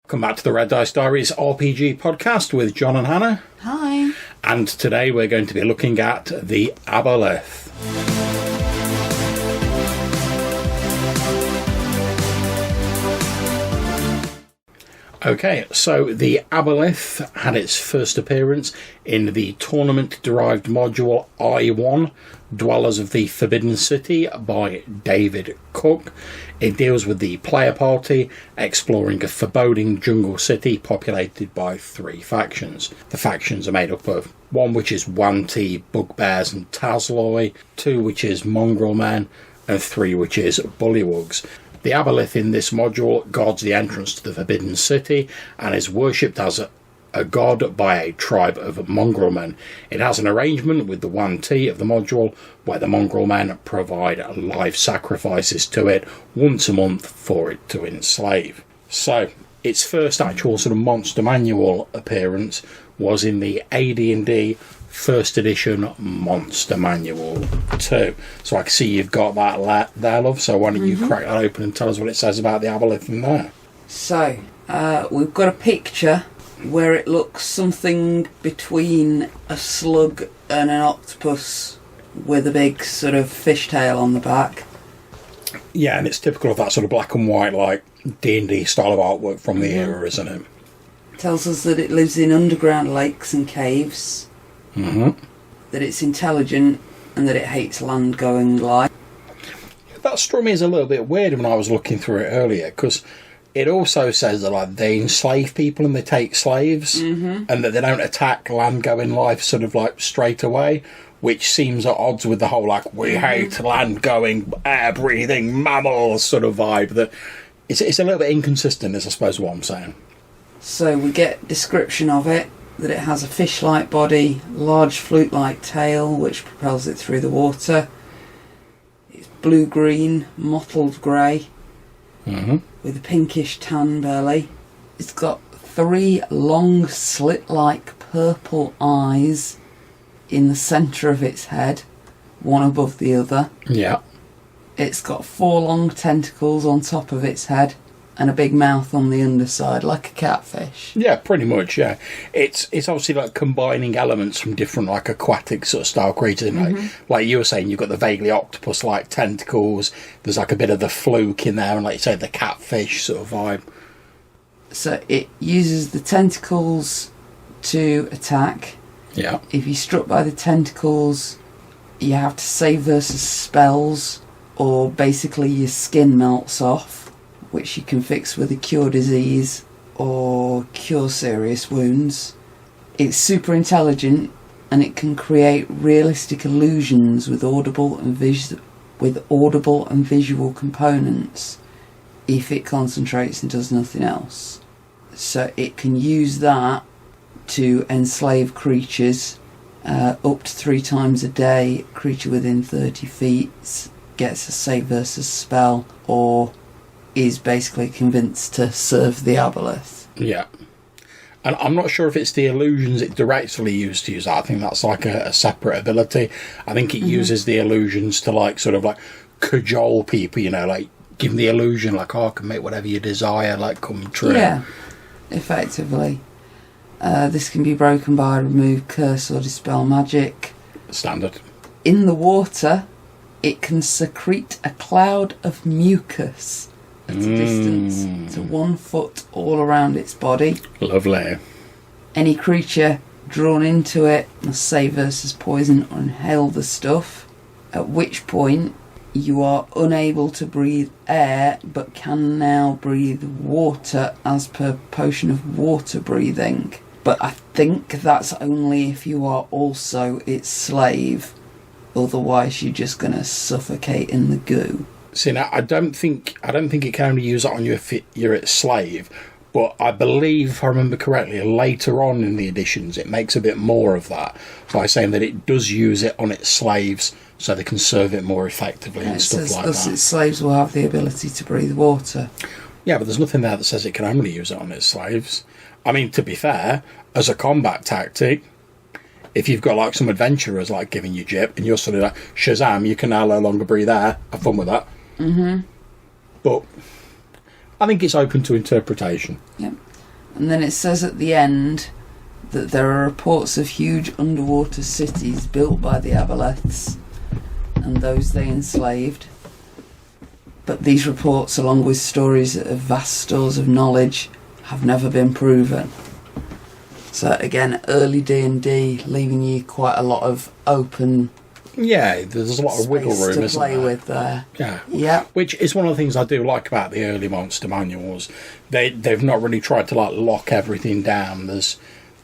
Welcome back to the Red Dice Diaries RPG podcast with John and Hannah. Hi. And today we're going to be looking at the Aboleth. Okay, so the Aboleth had its first appearance in the tournament-derived module I1, Dwellers of the Forbidden City by David Cook. It deals with the player party exploring a foreboding jungle city populated by 3 factions. The factions are made up of 1 which is Wanti, Bugbears and Tazloi, 2 which is Mongrel Men, and 3 which is Bullywugs. The Aboleth in this module guards the entrance to the Forbidden City and is worshipped as a god by a tribe of mongrel men. It has an arrangement with the Wanti of the module where the mongrel men provide live sacrifices to it once a month for it to enslave. So, its first actual sort of monster manual appearance was in the AD&D First Edition Monster Manual 2. So I can see you've got that there, love. So why don't you crack that open and tell us what it says about the Aboleth in there. So, we've got a picture where it looks something between a slug and an octopus with a big sort of fishtail on the back. Yeah, and it's typical of that sort of black and white, like D&D style of artwork from the era, isn't it? Tells us that it lives in underground lakes and caves. That it's intelligent and that it hates land-going life. That struck me as a little bit weird when I was looking through it earlier, because it also says that like they enslave people and they take slaves, and that they don't attack land-going life sort of like straight away, which seems at odds with the whole like we hate land-going, air-breathing mammals sort of vibe. That it's a little bit inconsistent, is I suppose what I'm saying. So we get description of it, that it has a fish-like body, large flute-like tail which propels it through the water. It's blue-green, mottled grey, with a pinkish tan belly. It's got 3 long slit-like purple eyes in the centre of its head, one above the other. Yeah. It's got 4 long tentacles on top of its head, and a big mouth on the underside, like a catfish. Yeah, pretty much, yeah. It's obviously like combining elements from different like aquatic sort of style creatures. Like you were saying, you've got the vaguely octopus-like tentacles. There's like a bit of the fluke in there, and like you say, the catfish sort of vibe. So it uses the tentacles to attack. Yeah. If you're struck by the tentacles, you have to save versus spells, or basically your skin melts off, which you can fix with a cure disease or cure serious wounds. It's super intelligent and it can create realistic illusions with audible and visual components if it concentrates and does nothing else. So it can use that to enslave creatures up to 3 times a day. Creature within 30 feet gets a save versus spell, or is basically convinced to serve the Aboleth. Yeah. And I'm not sure if it's the illusions it directly used to use that. I think that's like a separate ability. I think it uses the illusions to like sort of like cajole people, you know, like give them the illusion like, oh, I can make whatever you desire like come true. Yeah, effectively. This can be broken by remove curse or dispel magic. Standard. In the water, it can secrete a cloud of mucus at a distance to 1 foot all around its body. Lovely. Any creature drawn into it must save versus poison or inhale the stuff, at which point you are unable to breathe air but can now breathe water as per potion of water breathing. But I think that's only if you are also its slave, otherwise you're just going to suffocate in the goo. See, now I don't think it can only use it on you if you're its slave, but I believe, if I remember correctly, later on in the editions it makes a bit more of that by saying that it does use it on its slaves so they can serve it more effectively and stuff like that. Its slaves will have the ability to breathe water. Yeah, but there's nothing there that says it can only use it on its slaves. I mean, to be fair, as a combat tactic, if you've got like some adventurers like giving you jip and you're sort of like, Shazam, you can now no longer breathe air, have fun with that. But I think it's open to interpretation. Yep. And then it says at the end that there are reports of huge underwater cities built by the Aboleths and those they enslaved. But these reports, along with stories of vast stores of knowledge, have never been proven. So again, early D&D, leaving you quite a lot of open... Yeah, there's a lot of wiggle room, to isn't play there? with there. Yeah. Which is one of the things I do like about the early monster manuals. They've not really tried to like lock everything down. There's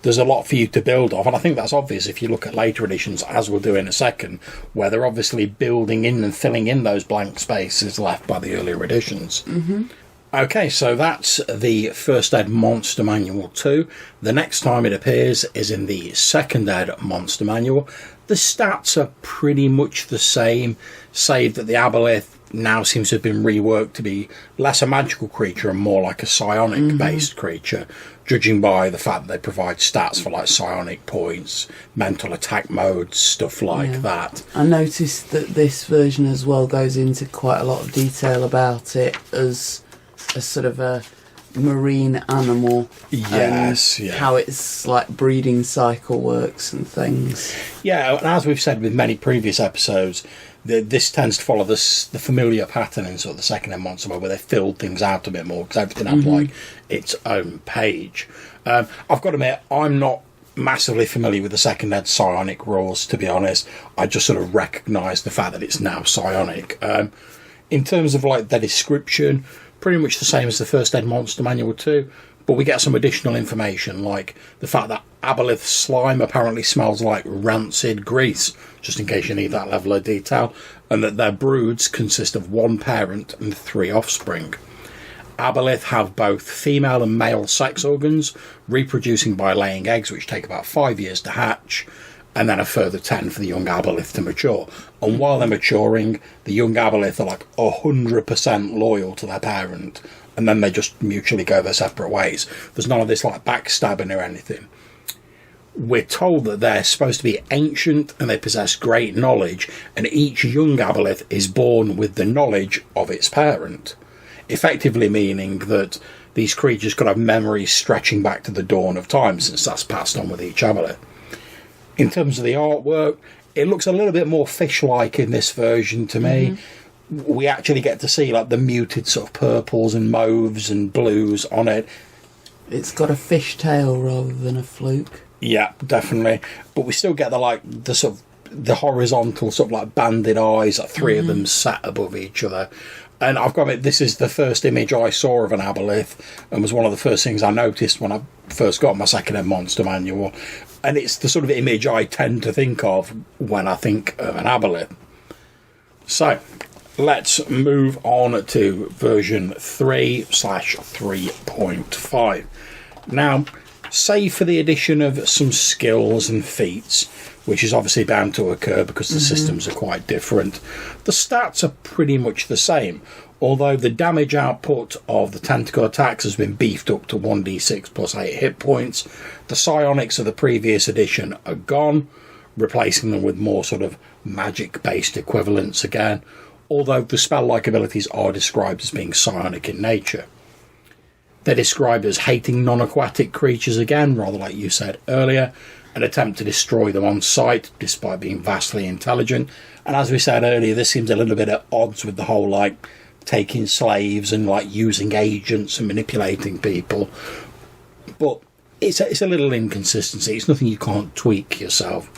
a lot for you to build off, and I think that's obvious if you look at later editions, as we'll do in a second, where they're obviously building in and filling in those blank spaces left by the earlier editions. Mm-hmm. Okay, so that's the First Ed Monster Manual 2. The next time it appears is in the Second Ed Monster Manual. The stats are pretty much the same, save that the Aboleth now seems to have been reworked to be less a magical creature and more like a psionic-based creature, judging by the fact that they provide stats for like psionic points, mental attack modes, stuff like that. I noticed that this version as well goes into quite a lot of detail about it as a sort of a marine animal. Yes, how its like breeding cycle works and things. Yeah, and as we've said with many previous episodes, this tends to follow the familiar pattern in sort of the Second Ed Monster Mode, where they filled things out a bit more because everything had like its own page. I've got to admit, I'm not massively familiar with the Second Ed psionic rules, to be honest. I just sort of recognise the fact that it's now psionic. In terms of like the description, pretty much the same as the First Ed Monster Manual 2, but we get some additional information, like the fact that Aboleth slime apparently smells like rancid grease, just in case you need that level of detail, and that their broods consist of one parent and 3 offspring. Aboleth have both female and male sex organs, reproducing by laying eggs, which take about 5 years to hatch, and then a further 10 for the young Aboleth to mature. And while they're maturing, the young Aboleth are like 100% loyal to their parent, and then they just mutually go their separate ways. There's none of this like backstabbing or anything. We're told that they're supposed to be ancient and they possess great knowledge, and each young Aboleth is born with the knowledge of its parent, effectively meaning that these creatures could have memories stretching back to the dawn of time, since that's passed on with each Aboleth. In terms of the artwork, it looks a little bit more fish-like in this version to me. We actually get to see like the muted sort of purples and mauves and blues on it. It's got a fish tail rather than a fluke. Yeah, definitely. But we still get the sort of the horizontal sort of like banded eyes, like 3 of them sat above each other. And I've got to admit, this is the first image I saw of an Aboleth, and was one of the first things I noticed when I first got my Second Ed Monster Manual. And it's the sort of image I tend to think of when I think of an Aboleth. So, let's move on to version 3/3.5. Now, save for the addition of some skills and feats, which is obviously bound to occur because the systems are quite different, the stats are pretty much the same, although the damage output of the tentacle attacks has been beefed up to 1d6 plus 8 hit points. The psionics of the previous edition are gone, replacing them with more sort of magic-based equivalents again, although the spell-like abilities are described as being psionic in nature. They're described as hating non-aquatic creatures again, rather like you said earlier, and attempt to destroy them on sight, despite being vastly intelligent. And as we said earlier, this seems a little bit at odds with the whole, like, taking slaves and, like, using agents and manipulating people. But it's a little inconsistency. It's nothing you can't tweak yourself.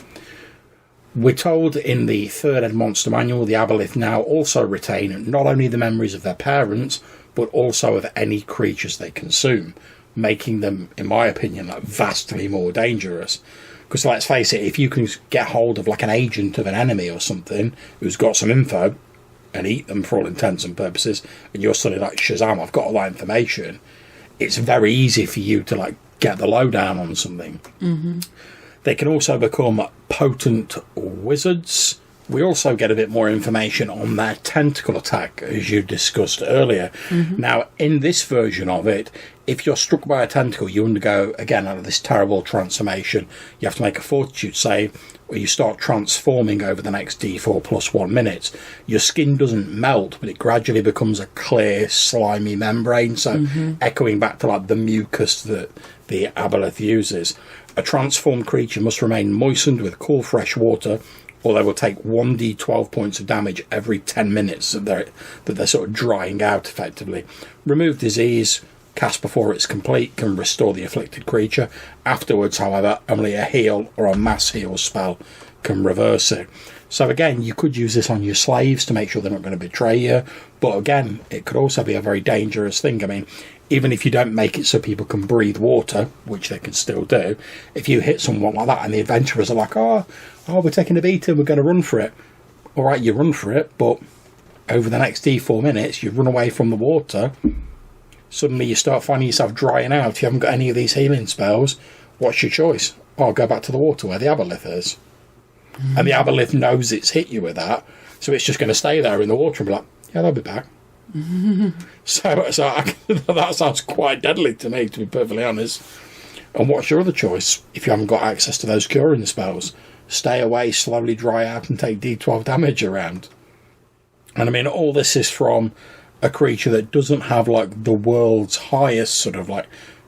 We're told in the Third Ed Monster Manual, the Aboleth now also retain not only the memories of their parents, but also of any creatures they consume, making them, in my opinion, like, vastly more dangerous. Because let's face it, if you can get hold of like an agent of an enemy or something who's got some info and eat them for all intents and purposes, and you're suddenly like, Shazam, I've got all that information, it's very easy for you to like get the lowdown on something. They can also become potent wizards, We also get a bit more information on their tentacle attack, as you discussed earlier. Now, in this version of it, if you're struck by a tentacle, you undergo, again, out of this terrible transformation. You have to make a fortitude save, where you start transforming over the next D4 plus 1 minute. Your skin doesn't melt, but it gradually becomes a clear, slimy membrane, so echoing back to like the mucus that the Aboleth uses. A transformed creature must remain moistened with cool, fresh water, or they will take 1d12 points of damage every 10 minutes that they're sort of drying out effectively. Remove disease, cast before it's complete, can restore the afflicted creature. Afterwards, however, only a heal or a mass heal spell can reverse it. So again, you could use this on your slaves to make sure they're not going to betray you, but again, it could also be a very dangerous thing. I mean, even if you don't make it so people can breathe water, which they can still do, if you hit someone like that and the adventurers are like, oh, we're taking a beating, we're going to run for it. All right, you run for it, but over the next D4 minutes, you run away from the water. Suddenly you start finding yourself drying out. You haven't got any of these healing spells. What's your choice? Oh, go back to the water where the Aboleth is. And the Aboleth knows it's hit you with that, so it's just going to stay there in the water and be like, yeah, they'll be back. So that sounds quite deadly to me, to be perfectly honest. And what's your other choice if you haven't got access to those curing spells? Stay away, slowly dry out, and take D12 damage around. And I mean, all this is from a creature that doesn't have like the world's highest sort of like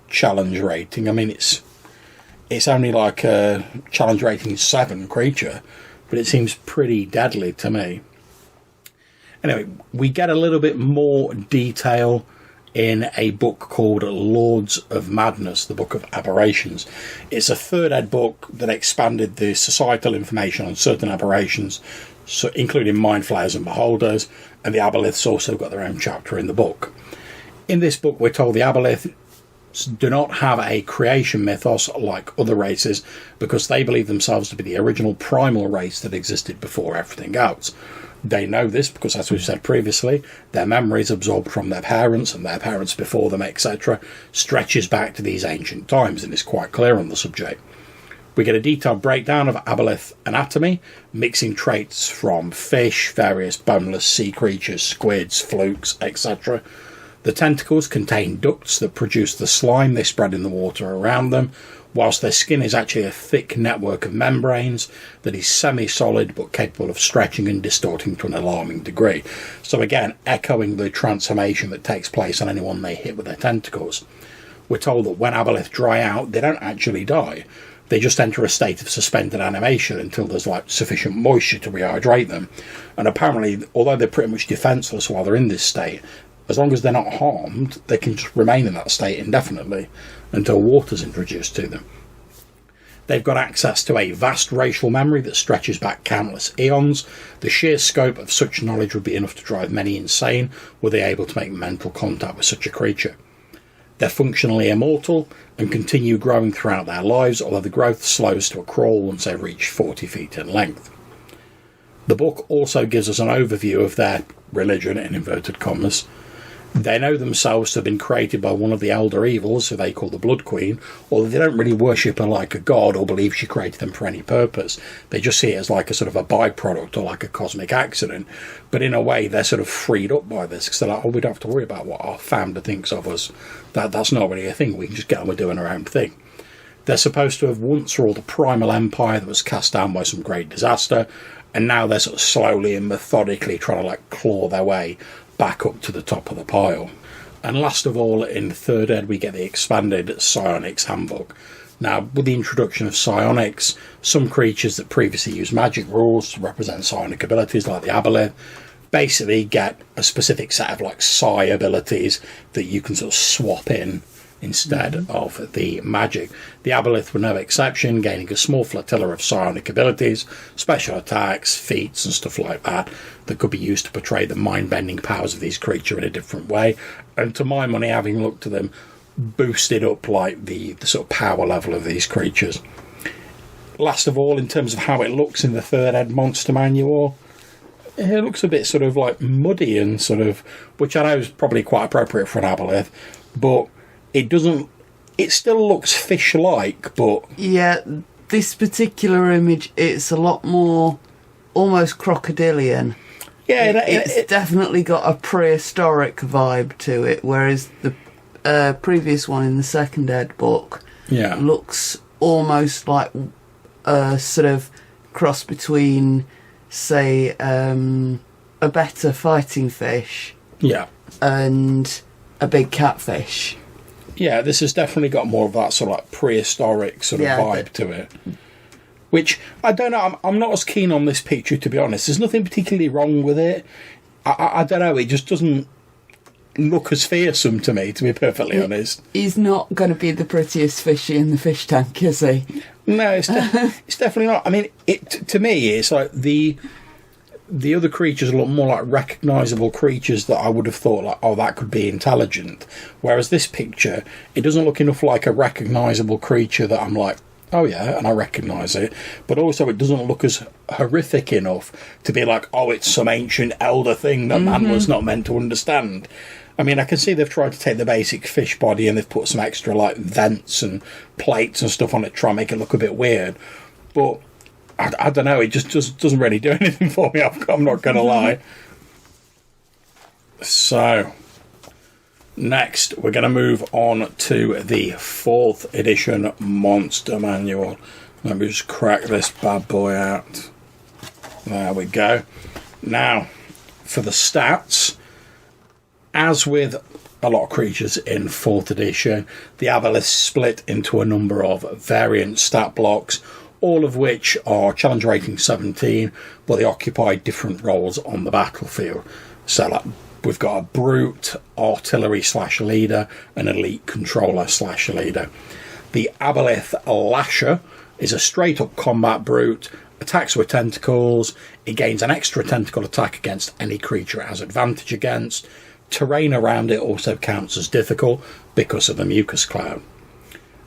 challenge rating. I mean, it's only like a challenge rating 7 creature, but it seems pretty deadly to me. Anyway, we get a little bit more detail in a book called Lords of Madness, the Book of Aberrations. It's a 3rd ed book that expanded the societal information on certain aberrations, so including mind flayers and beholders, and the Aboleths also got their own chapter in the book. In this book, we're told the Aboleths do not have a creation mythos like other races, because they believe themselves to be the original primal race that existed before everything else. They know this because, as we've said previously, their memories absorbed from their parents and their parents before them, etc., stretches back to these ancient times and is quite clear on the subject. We get a detailed breakdown of Aboleth anatomy, mixing traits from fish, various boneless sea creatures, squids, flukes, etc. The tentacles contain ducts that produce the slime they spread in the water around them, whilst their skin is actually a thick network of membranes that is semi-solid but capable of stretching and distorting to an alarming degree. So again, echoing the transformation that takes place on anyone they hit with their tentacles. We're told that when Aboleth dry out, they don't actually die. They just enter a state of suspended animation until there's like sufficient moisture to rehydrate them. And apparently, although they're pretty much defenceless while they're in this state, as long as they're not harmed, they can just remain in that state indefinitely until water's introduced to them. They've got access to a vast racial memory that stretches back countless eons. The sheer scope of such knowledge would be enough to drive many insane were they able to make mental contact with such a creature. They're functionally immortal and continue growing throughout their lives, although the growth slows to a crawl once they reach 40 feet in length. The book also gives us an overview of their religion, in inverted commas. They know themselves to have been created by one of the elder evils, who they call the Blood Queen, although they don't really worship her like a god or believe she created them for any purpose. They just see it as like a sort of a byproduct or like a cosmic accident. But in a way, they're sort of freed up by this, because they're like, oh, we don't have to worry about what our founder thinks of us. That's not really a thing. We can just get on with doing our own thing. They're supposed to have once ruled a primal empire that was cast down by some great disaster, and now they're sort of slowly and methodically trying to like claw their way back up to the top of the pile. And last of all, in 3rd ed, we get the expanded Psionics Handbook. Now, with the introduction of psionics, some creatures that previously used magic rules to represent psionic abilities, like the Aboleth, basically get a specific set of like psi abilities that you can sort of swap in instead of the magic. The Aboleth were no exception, gaining a small flotilla of psionic abilities, special attacks, feats and stuff like that could be used to portray the mind-bending powers of these creatures in a different way. And to my money, having looked at them, boosted up like the sort of power level of these creatures. Last of all, in terms of how it looks in the 3rd ed monster manual, it looks a bit sort of like muddy and sort of, which I know is probably quite appropriate for an Aboleth, but it still looks fish-like, but... Yeah, this particular image, it's a lot more almost crocodilian. Yeah, It's definitely got a prehistoric vibe to it, whereas the previous one in the second Ed book looks almost like a sort of cross between, say, a better fighting fish and a big catfish. Yeah, this has definitely got more of that sort of like prehistoric sort of vibe to it. Which, I don't know, I'm not as keen on this picture, to be honest. There's nothing particularly wrong with it. I don't know, it just doesn't look as fearsome to me, to be perfectly honest. He's not going to be the prettiest fishy in the fish tank, is he? No, it's definitely not. I mean, to me, it's like the other creatures look more like recognisable creatures that I would have thought, like, oh, that could be intelligent. Whereas this picture, it doesn't look enough like a recognisable creature that I'm like, oh yeah, and I recognise it. But also it doesn't look as horrific enough to be like, oh, it's some ancient elder thing that man was not meant to understand. I mean, I can see they've tried to take the basic fish body and they've put some extra, like, vents and plates and stuff on it to try and make it look a bit weird. But I don't know, it just doesn't really do anything for me, I'm not going to lie. So, next, we're going to move on to the 4th edition Monster Manual. Let me just crack this bad boy out. There we go. Now, for the stats, as with a lot of creatures in 4th edition, the Aboleth split into a number of variant stat blocks, all of which are challenge rating 17, but they occupy different roles on the battlefield. So, like, we've got a brute, artillery/leader, and elite controller/leader. The Aboleth Lasher is a straight-up combat brute, attacks with tentacles, it gains an extra tentacle attack against any creature it has advantage against. Terrain around it also counts as difficult because of the mucus cloud.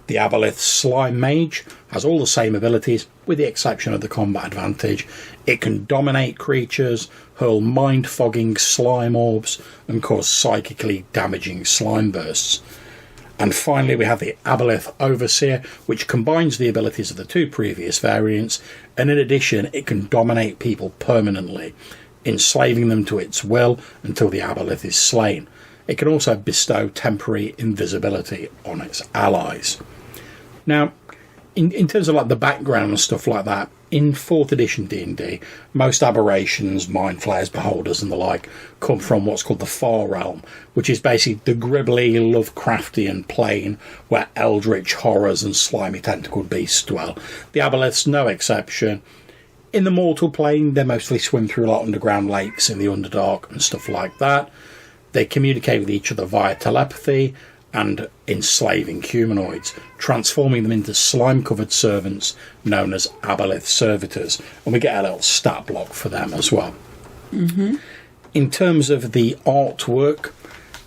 The Aboleth Slime Mage has all the same abilities, with the exception of the combat advantage. It can dominate creatures, hurl mind-fogging slime orbs, and cause psychically damaging slime bursts. And finally, we have the Aboleth Overseer, which combines the abilities of the 2 previous variants, and in addition, it can dominate people permanently, enslaving them to its will until the Aboleth is slain. It can also bestow temporary invisibility on its allies. Now, in terms of like the background and stuff like that, in 4th edition D&D, most aberrations, mind flayers, beholders and the like come from what's called the Far Realm, which is basically the gribbly Lovecraftian plane where eldritch horrors and slimy tentacled beasts dwell. The Aboleth's no exception. In the mortal plane, they mostly swim through a lot of underground lakes in the Underdark and stuff like that. They communicate with each other via telepathy and enslaving humanoids, transforming them into slime-covered servants known as Aboleth Servitors. And we get a little stat block for them as well. In terms of the artwork,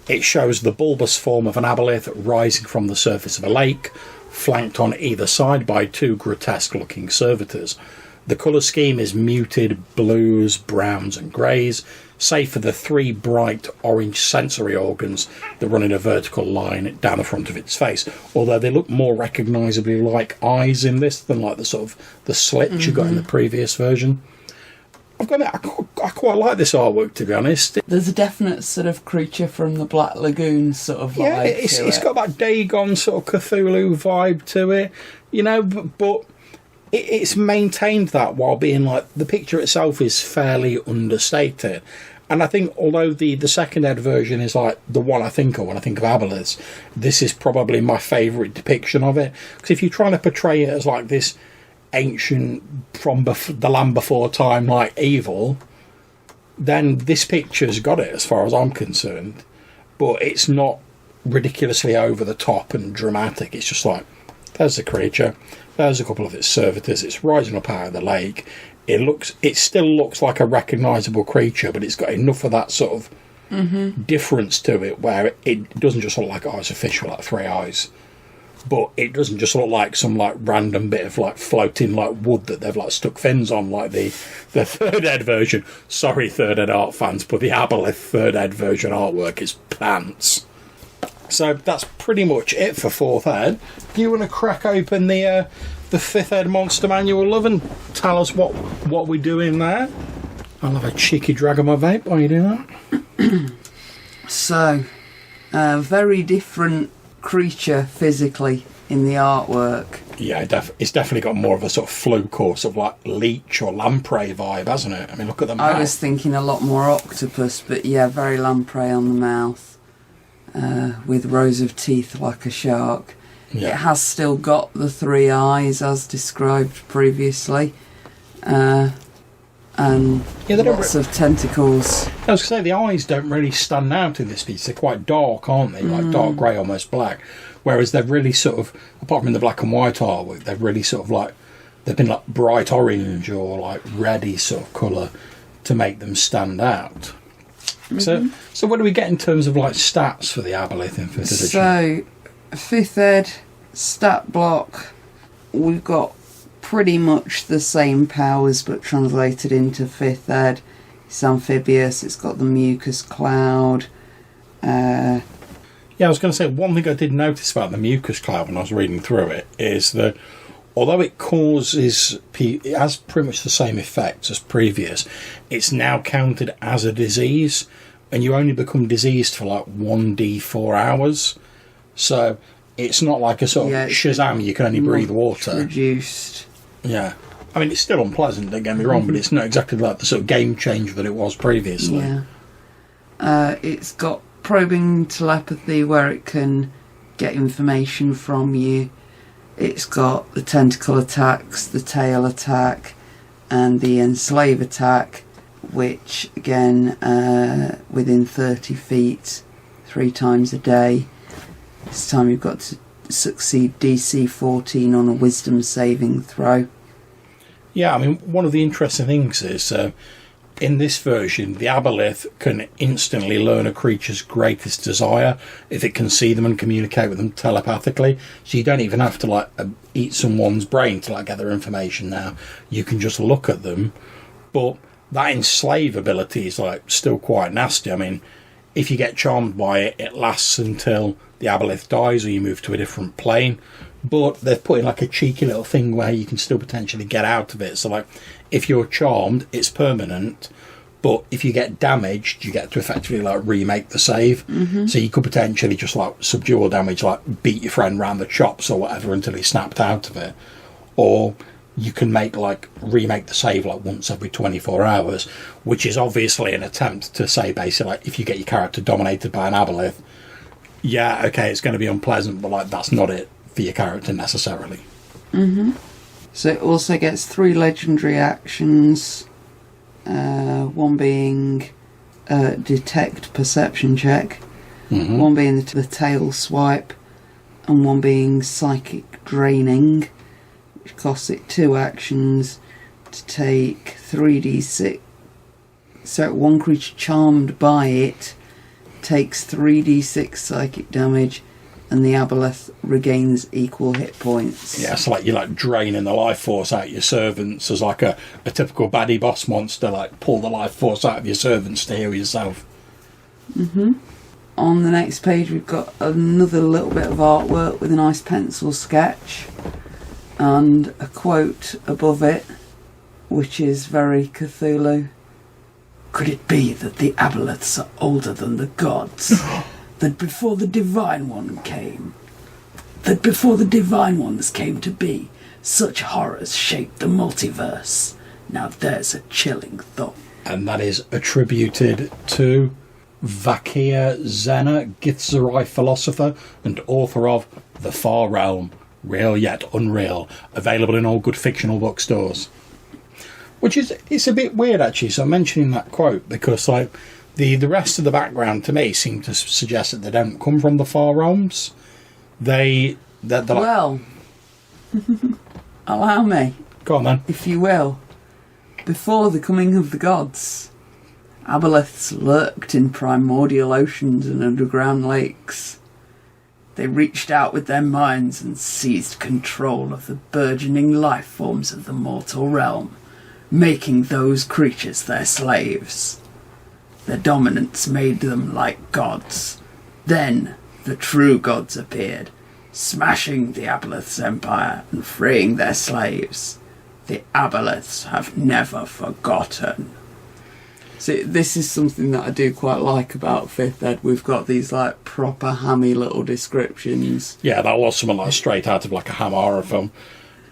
it shows the bulbous form of an Aboleth rising from the surface of a lake, flanked on either side by 2 grotesque-looking servitors. The colour scheme is muted blues, browns and greys, save for the 3 bright orange sensory organs that run in a vertical line down the front of its face, although they look more recognisably like eyes in this than like the sort of the slits you got in the previous version. I quite like this artwork, to be honest. There's a definite sort of creature from the Black Lagoon sort of vibe. Yeah, it's got that Dagon sort of Cthulhu vibe to it, you know, but it's maintained that while being like, the picture itself is fairly understated. And I think although the second Ed version is like the one I think of when I think of Aboleths, this is probably my favourite depiction of it. Because if you're trying to portray it as like this ancient, from the land before time, like evil, then this picture's got it as far as I'm concerned. But it's not ridiculously over the top and dramatic. It's just like, there's the creature. There's a couple of its servitors. It's rising up out of the lake. It still looks like a recognisable creature, but it's got enough of that sort of difference to it where it doesn't just look like, oh, it's a fish with like 3 eyes. But it doesn't just look like some like random bit of like floating like wood that they've like stuck fins on like the 3rd Ed version. Sorry, 3rd Ed art fans, but the Aboleth 3rd Ed version artwork is pants. So that's pretty much it for 4th Ed. Do you want to crack open the 5th Ed Monster Manual, love, and tell us what we're doing there? I'll have a cheeky drag on my vape while you do that. So, very different creature physically in the artwork. Yeah, it's definitely got more of a sort of fluke or sort of like leech or lamprey vibe, hasn't it? I mean, look at the mouth. I was thinking a lot more octopus, but yeah, very lamprey on the mouth, with rows of teeth like a shark. Yeah. It has still got the 3 eyes as described previously, and lots of tentacles. I was going to say, the eyes don't really stand out in this piece. They're quite dark, aren't they? Like dark grey, almost black. Whereas they're really sort of, apart from the black and white artwork, they're really sort of like, they've been like bright orange or like reddy sort of colour to make them stand out. So what do we get in terms of like stats for the Aboleth in 5th edition? So, 5th Ed stat block, we've got pretty much the same powers but translated into 5th Ed. It's amphibious, it's got the mucus cloud. Yeah, I was going to say, one thing I did notice about the mucus cloud when I was reading through it is that although it has pretty much the same effects as previous, it's now counted as a disease, and you only become diseased for like 1d4 hours. So it's not like a sort of Shazam, you can only breathe water. Reduced. Yeah. I mean, it's still unpleasant, don't get me wrong, but it's not exactly like the sort of game changer that it was previously. Yeah. It's got probing telepathy where it can get information from you. It's got the tentacle attacks, the tail attack, and the enslave attack, which again, within 30 feet, 3 times a day. This time you've got to succeed DC 14 on a wisdom saving throw. Yeah, I mean, one of the interesting things is in this version, the Aboleth can instantly learn a creature's greatest desire if it can see them and communicate with them telepathically. So you don't even have to like eat someone's brain to like get their information now. You can just look at them. But that enslave ability is like still quite nasty. I mean, if you get charmed by it, it lasts until the Aboleth dies or you move to a different plane. But they've put in like a cheeky little thing where you can still potentially get out of it. So like, if you're charmed, it's permanent. But if you get damaged, you get to effectively like remake the save. So you could potentially just like subdue or damage, like beat your friend round the chops or whatever until he snapped out of it. Or you can remake the save like once every 24 hours, which is obviously an attempt to say basically like, if you get your character dominated by an Aboleth, yeah, okay, it's going to be unpleasant, but like that's not it for your character necessarily. So it also gets 3 legendary actions, one being detect perception check, one being the tail swipe, and one being psychic draining, which costs it 2 actions to take 3d6. So one creature charmed by it takes 3d6 psychic damage, and the Aboleth regains equal hit points. Yeah, so like you're like draining the life force out of your servants as like a typical baddie boss monster, like pull the life force out of your servants to heal yourself. On the next page we've got another little bit of artwork with a nice pencil sketch and a quote above it, which is very Cthulhu. Could it be that the Aboleths are older than the gods? That before the Divine Ones came to be, such horrors shaped the multiverse. Now there's a chilling thought. And that is attributed to Vakir Zena, Githzerai philosopher and author of The Far Realm, Real Yet Unreal, available in all good fictional bookstores. Which is, it's a bit weird actually, so I'm mentioning that quote because like the rest of the background to me seem to suggest that they don't come from the Far Realms. They're like, well, allow me. Go on then. If you will. Before the coming of the gods, Aboleths lurked in primordial oceans and underground lakes. They reached out with their minds and seized control of the burgeoning life forms of the mortal realm, making those creatures their slaves. Their dominance made them like gods. Then, the true gods appeared, smashing the Aboleth's empire and freeing their slaves. The Aboleths have never forgotten. See, this is something that I do quite like about 5th Ed. We've got these like proper hammy little descriptions. Yeah, that was something like straight out of like a ham horror film.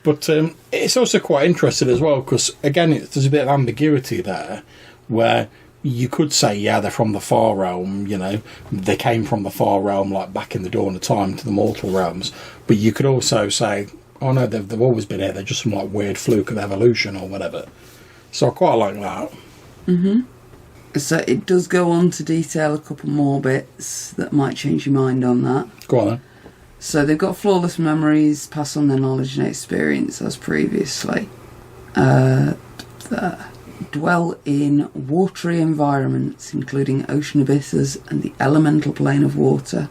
But it's also quite interesting as well because, again, there's a bit of ambiguity there where you could say, yeah, they're from the far realm, you know, they came from the far realm like back in the dawn of time to the mortal realms. But you could also say, oh no, they've always been here, they're just some like weird fluke of evolution or whatever. So I quite like that. Mm-hmm. So it does go on to detail a couple more bits that might change your mind on that. Go on then. So they've got flawless memories, pass on their knowledge and experience as previously. Dwell in watery environments, including ocean abysses and the elemental plane of water.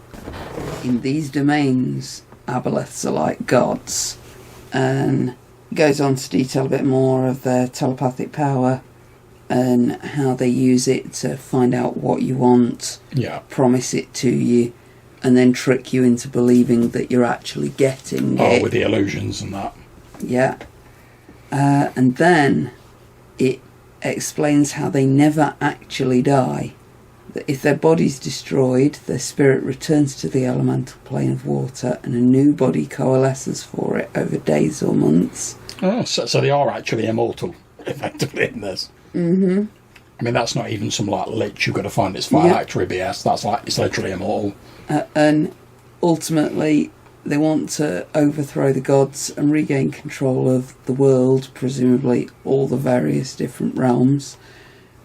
In these domains, Aboleths are like gods. And it goes on to detail a bit more of their telepathic power and how they use it to find out what you want, promise it to you, and then trick you into believing that you're actually getting it. Oh, with the illusions and that. Yeah. And then it explains how they never actually die. That if their body's destroyed, their spirit returns to the elemental plane of water and a new body coalesces for it over days or months. Oh, so they are actually immortal, effectively, in this. Mm-hmm. I mean, that's not even some like lich you've got to find its phylactery BS. That's like, it's literally immortal. And ultimately, they want to overthrow the gods and regain control of the world, presumably all the various different realms,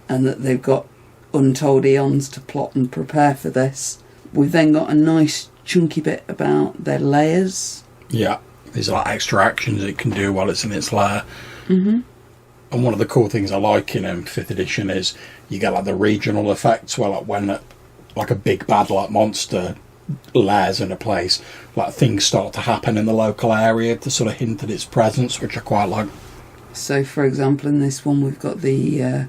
and that they've got untold eons to plot and prepare for this. We've then got a nice chunky bit about their layers. Yeah, these are like extra actions it can do while it's in its lair. Mm-hmm. And one of the cool things I like in 5th edition is you get like the regional effects where like when like a big bad like monster lairs in a place, like things start to happen in the local area to sort of hint at its presence, which I quite like. So for example in this one we've got the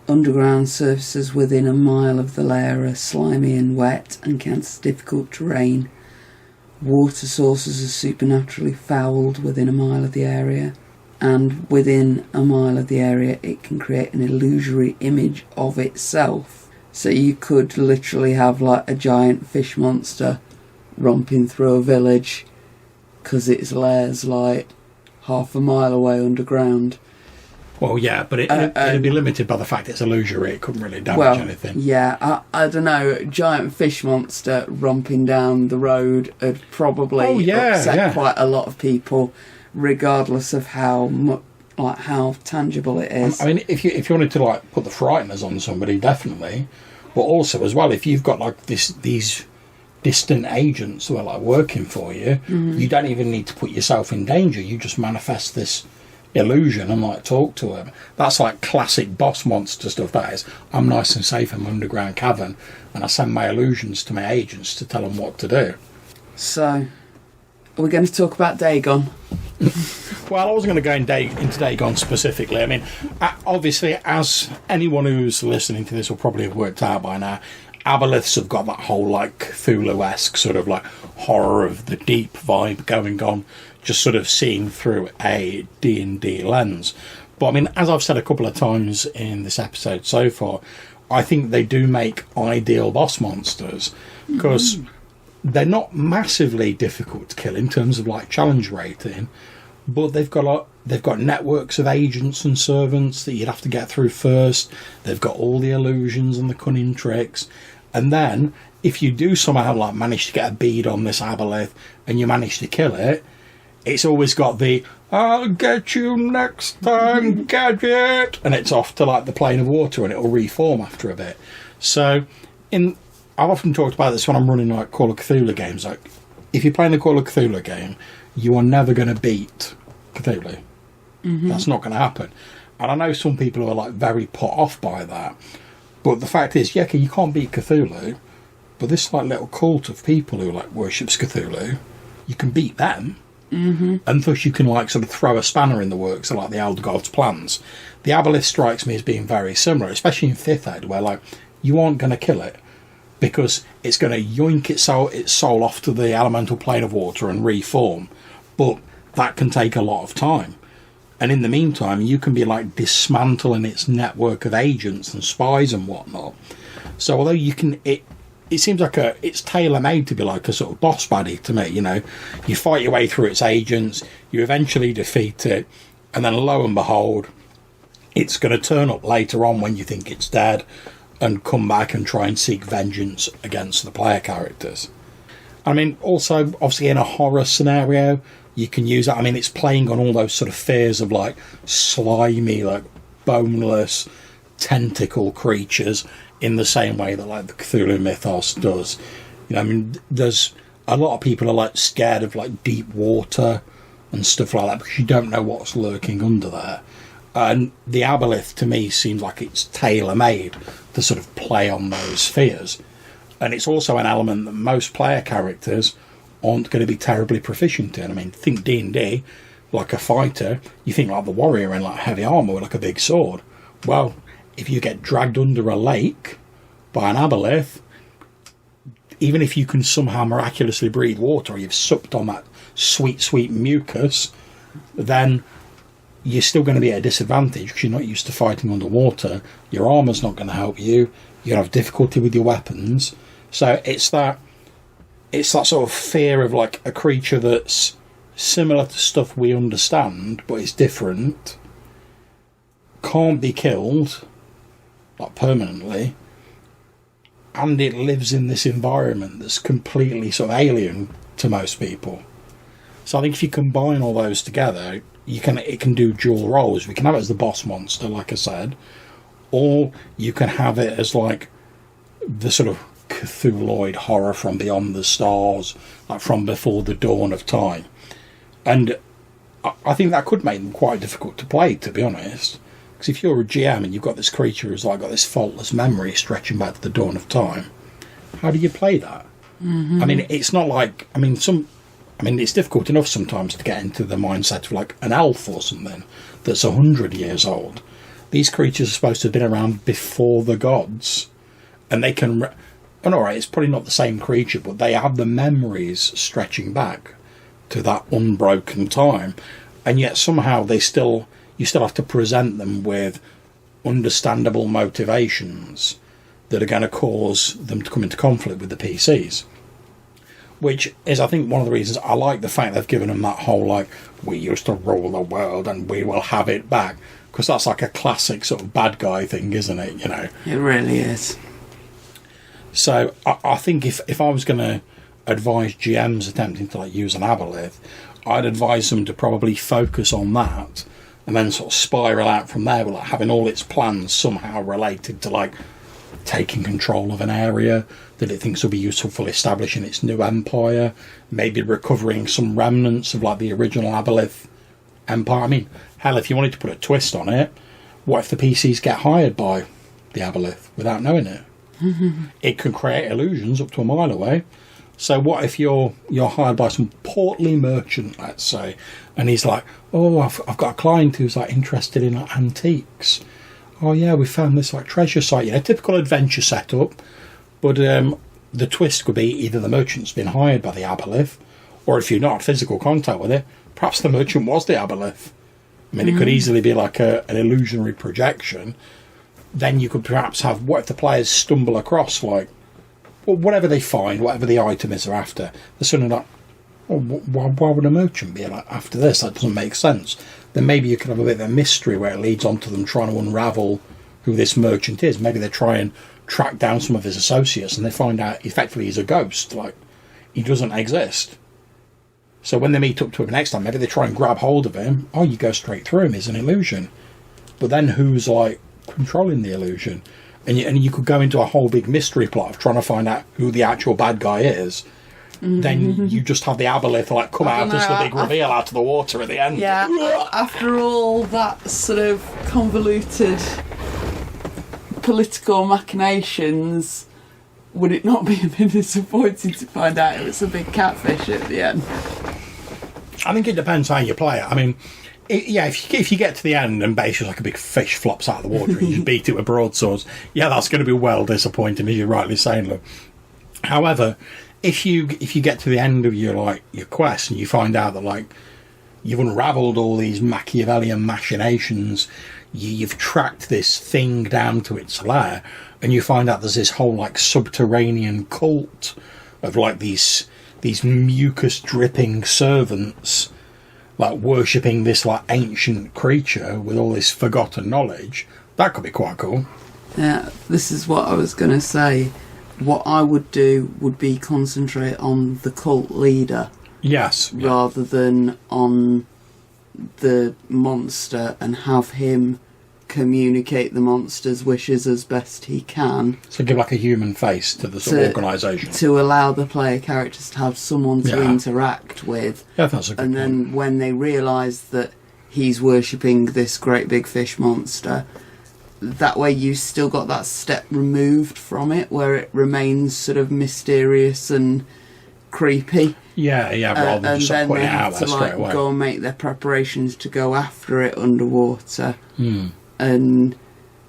underground surfaces within a mile of the lair are slimy and wet and encounters difficult terrain. Water sources are supernaturally fouled within a mile of the area, and within a mile of the area it can create an illusory image of itself. So you could literally have like a giant fish monster romping through a village because its lair's like half a mile away underground. Well, yeah, but it'd be limited by the fact it's illusory. It couldn't really damage anything. Yeah, I don't know. Giant fish monster romping down the road would probably upset quite a lot of people, regardless of how tangible it is. I mean, if you wanted to like put the frighteners on somebody, definitely. But also as well, if you've got like these distant agents who are like working for you, you don't even need to put yourself in danger. You just manifest this illusion and like talk to them. That's like classic boss monster stuff. That is, I'm nice and safe in my underground cavern, and I send my illusions to my agents to tell them what to do. So, are we going to talk about Dagon? Well, I wasn't going to go into Dagon specifically. I mean, obviously, as anyone who's listening to this will probably have worked out by now, Aboleths have got that whole like Cthulhu-esque sort of like horror of the deep vibe going on, just sort of seeing through a D&D lens. But I mean, as I've said a couple of times in this episode so far, I think they do make ideal boss monsters because they're not massively difficult to kill in terms of like challenge rating, but they've got networks of agents and servants that you'd have to get through first. They've got all the illusions and the cunning tricks, and then if you do somehow like manage to get a bead on this Aboleth and you manage to kill it, it's always got the "I'll get you next time, gadget," and it's off to like the plane of water and it'll reform after a bit. So I've often talked about this when I'm running like Call of Cthulhu games. Like, if you're playing the Call of Cthulhu game, you are never going to beat Cthulhu. That's not going to happen. And I know some people who are like very put off by that, but the fact is, you can't beat Cthulhu, but this like little cult of people who like worships Cthulhu, you can beat them. And thus you can like sort of throw a spanner in the works of like the Elder God's plans. The Aboleth strikes me as being very similar, especially in 5th Ed, where like you aren't going to kill it, because it's going to yoink its soul off to the elemental plane of water and reform. But that can take a lot of time. And in the meantime, you can be like dismantling its network of agents and spies and whatnot. So although you can, it seems like it's tailor-made to be like a sort of boss baddie to me. You know, you fight your way through its agents, you eventually defeat it, and then lo and behold, it's going to turn up later on when you think it's dead and come back and try and seek vengeance against the player characters. I mean, also, obviously in a horror scenario, you can use it. I mean, it's playing on all those sort of fears of like slimy, like boneless tentacle creatures in the same way that like the Cthulhu mythos does. You know, I mean, there's a lot of people are like scared of like deep water and stuff like that because you don't know what's lurking under there. And the Aboleth to me seems like it's tailor-made to sort of play on those fears. And it's also an element that most player characters aren't going to be terribly proficient in. I mean, think D&D, like a fighter, you think like the warrior in like heavy armour with like a big sword. Well, if you get dragged under a lake by an Aboleth, even if you can somehow miraculously breathe water, or you've supped on that sweet, sweet mucus, then you're still going to be at a disadvantage because you're not used to fighting underwater. Your armour's not going to help you. You're going to have difficulty with your weapons. So it's that sort of fear of like a creature that's similar to stuff we understand, but it's different, can't be killed, like permanently, and it lives in this environment that's completely sort of alien to most people. So I think if you combine all those together, it can do dual roles. We can have it as the boss monster, like I said, or you can have it as like the sort of Cthulhuoid horror from beyond the stars, like from before the dawn of time. And I think that could make them quite difficult to play, to be honest. Because if you're a GM and you've got this creature who's like got this faultless memory stretching back to the dawn of time, how do you play that? Mm-hmm. I mean, it's not like... I mean, it's difficult enough sometimes to get into the mindset of like an elf or something that's 100 years old. These creatures are supposed to have been around before the gods. And they can... And alright, it's probably not the same creature, but they have the memories stretching back to that unbroken time. And yet somehow you still have to present them with understandable motivations that are going to cause them to come into conflict with the PCs. Which is, I think, one of the reasons I like the fact they've given them that whole, like, we used to rule the world and we will have it back. Because that's like a classic sort of bad guy thing, isn't it? You know? It really is. So I think if I was going to advise GMs attempting to like use an Aboleth, I'd advise them to probably focus on that and then sort of spiral out from there, with like having all its plans somehow related to like taking control of an area that it thinks will be useful for establishing its new empire, maybe recovering some remnants of like the original Aboleth empire. I mean, hell, if you wanted to put a twist on it, what if the PCs get hired by the Aboleth without knowing it? It can create illusions up to a mile away. So what if you're hired by some portly merchant, let's say, and he's like, oh, I've got a client who's like interested in like, antiques. Oh yeah, we found this like treasure site. You know, typical adventure setup. But the twist could be either the merchant's been hired by the Aboleth, or if you're not in physical contact with it, perhaps the merchant was the Aboleth. I mean, it could easily be like an illusionary projection. Then you could perhaps have, what if the players stumble across, like, well, whatever they find, whatever the item is they're after, they're suddenly like, oh, why would a merchant be like after this? That doesn't make sense. Then maybe you could have a bit of a mystery where it leads on to them trying to unravel who this merchant is. Maybe they try and track down some of his associates and they find out effectively he's a ghost, like, he doesn't exist. So when they meet up to him next time, maybe they try and grab hold of him. Oh, you go straight through him, he's an illusion. But then who's, like, controlling the illusion? And you could go into a whole big mystery plot of trying to find out who the actual bad guy is. Mm-hmm. Then you just have the Aboleth like come out as the big reveal out of the water at the end. Yeah, after all that sort of convoluted political machinations, would it not be a bit disappointing to find out it was a big catfish at the end? I think it depends how you play it. I mean, if you get to the end and basically like a big fish flops out of the water and you beat it with broadswords, yeah, that's going to be well disappointing, as you're rightly saying, look. However, if you get to the end of your quest and you find out that like you've unravelled all these Machiavellian machinations, you've tracked this thing down to its lair, and you find out there's this whole like subterranean cult of like these mucus dripping servants like worshipping this like ancient creature with all this forgotten knowledge, that could be quite cool. Yeah, this is what I was going to say. What I would do would be concentrate on the cult leader. Yes. Rather than on the monster and have him communicate the monster's wishes as best he can. So give like a human face to the sort of organisation. To allow the player characters to have someone to interact with. Yeah, that's a good And then point. when they realise that he's worshipping this great big fish monster, that way you still got that step removed from it where it remains sort of mysterious and creepy. Yeah, rather than just putting it out there straight away. And then they have to like go and make their preparations to go after it underwater. And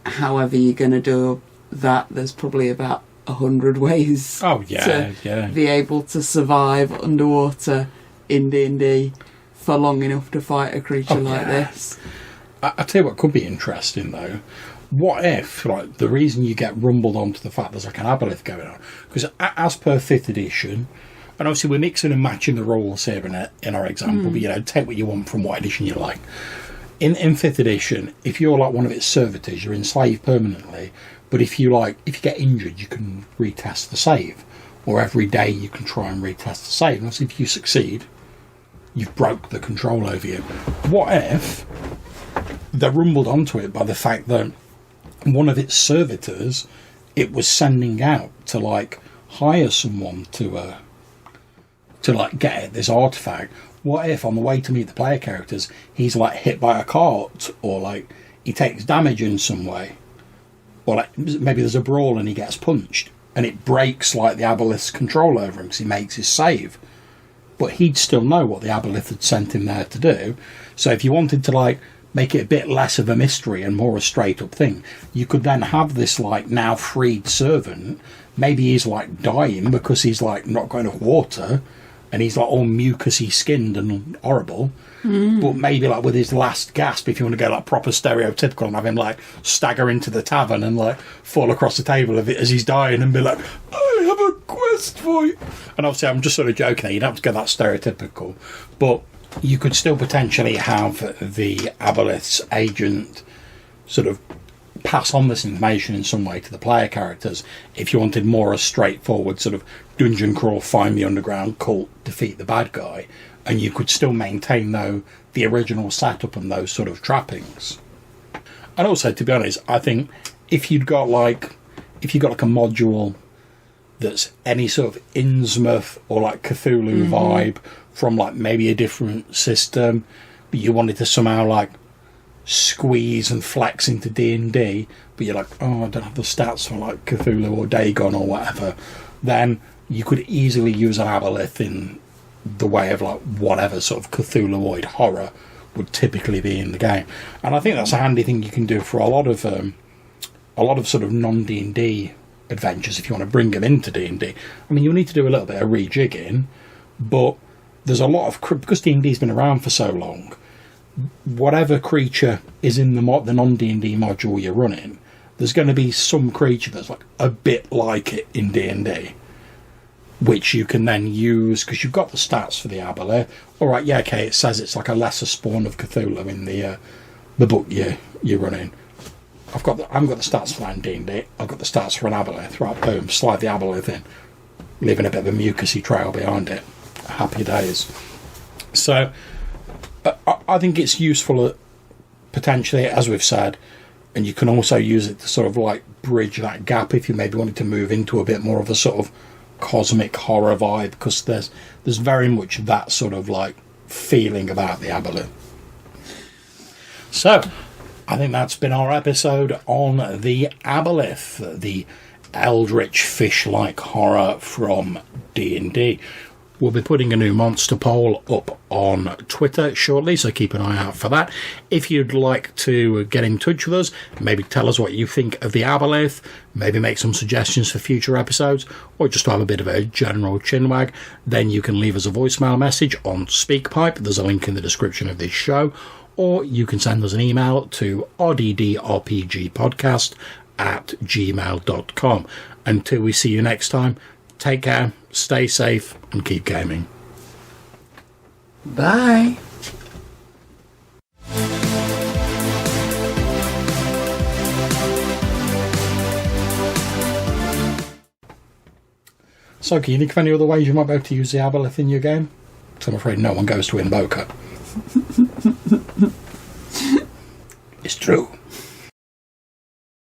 however you're going to do that, there's probably about 100 ways to be able to survive underwater in D&D for long enough to fight a creature like this. I tell you what could be interesting though. What if, like, the reason you get rumbled onto the fact there's like an Aboleth going on, because as per 5th edition, and obviously we're mixing and matching the rules here in our example, but take what you want from what edition you like. In 5th edition, if you're like one of its servitors, you're enslaved permanently, but if you get injured, you can retest the save, or every day you can try and retest the save. And if you succeed, you've broke the control over you. What if they're rumbled onto it by the fact that one of its servitors, it was sending out to like hire someone to like get this artifact? What if on the way to meet the player characters he's like hit by a cart, or like he takes damage in some way, or like maybe there's a brawl and he gets punched and it breaks like the Aboleth's control over him because he makes his save, but he'd still know what the Aboleth had sent him there to do. So if you wanted to like make it a bit less of a mystery and more a straight up thing, you could then have this like now freed servant. Maybe he's like dying because he's like not got enough water and he's like all mucusy skinned and horrible, but maybe like with his last gasp, if you want to go like proper stereotypical, and have him like stagger into the tavern and like fall across the table as he's dying and be like, I have a quest for you. And obviously I'm just sort of joking there, you don't have to go that stereotypical, but you could still potentially have the Aboleth's agent sort of pass on this information in some way to the player characters if you wanted more a straightforward sort of dungeon crawl, find the underground cult, defeat the bad guy, and you could still maintain though the original setup and those sort of trappings. And also, to be honest, I think if you've got like a module that's any sort of Innsmouth or like Cthulhu vibe from like maybe a different system, but you wanted to somehow like squeeze and flex into D&D, but you're like, oh, I don't have the stats for like Cthulhu or Dagon or whatever, then you could easily use an Aboleth in the way of like whatever sort of Cthulhuoid horror would typically be in the game. And I think that's a handy thing you can do for a lot of sort of non-D&D adventures if you want to bring them into D&D. I mean, you'll need to do a little bit of rejigging, but there's a lot of, because D&D's been around for so long, whatever creature is in the non-D&D module you're running, there's going to be some creature that's like a bit like it in D&D, which you can then use because you've got the stats for the Aboleth. All right, yeah, okay, it says it's like a lesser spawn of Cthulhu in the book you're running. I haven't got the stats for that in D&D. I've got the stats for an Aboleth. Right, boom, slide the Aboleth in, leaving a bit of a mucusy trail behind it. Happy days. So I think it's useful potentially, as we've said, and you can also use it to sort of like bridge that gap if you maybe wanted to move into a bit more of a sort of cosmic horror vibe, because there's very much that sort of like feeling about the Aboleth. So I think that's been our episode on the Aboleth, the eldritch fish-like horror from D&D. We'll be putting a new monster poll up on Twitter shortly, so keep an eye out for that. If you'd like to get in touch with us, maybe tell us what you think of the Aboleth, maybe make some suggestions for future episodes, or just to have a bit of a general chinwag, then you can leave us a voicemail message on SpeakPipe. There's a link in the description of this show, or you can send us an email to rddrpgpodcast@gmail.com. Until we see you next time, take care, stay safe, and keep gaming. Bye. So, can you think of any other ways you might be able to use the Aboleth in your game? Because I'm afraid no one goes to Invoker. It's true.